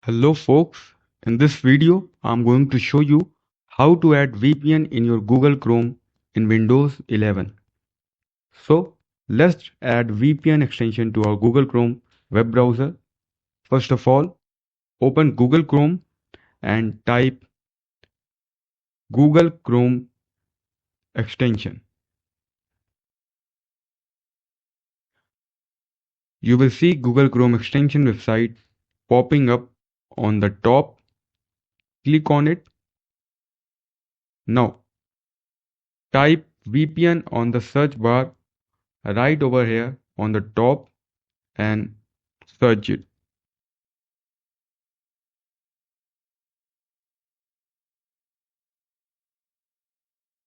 Hello folks, in this video I'm going to show you how to add VPN in your Google Chrome in Windows 11. So let's add VPN extension to our Google Chrome web browser. First of all, open Google Chrome and type Google Chrome extension. You will see Google Chrome extension website popping up on the top. Click on it. Now type VPN on the search bar right over here on the top and search it.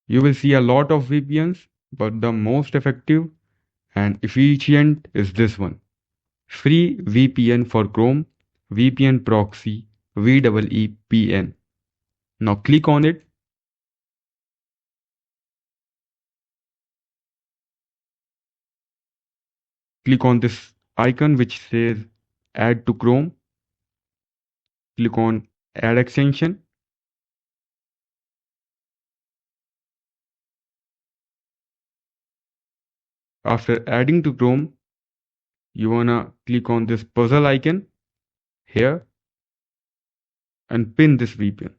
You will see a lot of VPNs, but the most effective and efficient is this one. Free VPN for Chrome, VPN proxy, VEEPN. Now click on it. Click on this icon which says Add to Chrome. Click on Add Extension. After adding to Chrome, you wanna click on this puzzle icon here and pin this VPN.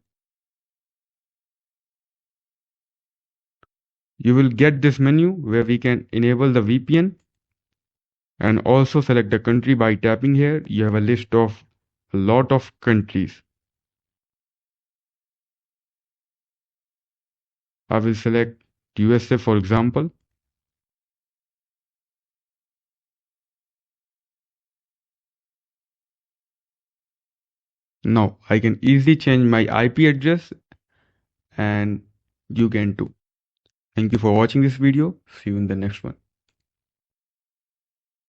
You will get this menu where we can enable the VPN and also select the country by tapping here. You have a list of a lot of countries. I will select USA for example. Now I can easily change my IP address and you can too. Thank you for watching this video. See you in the next one.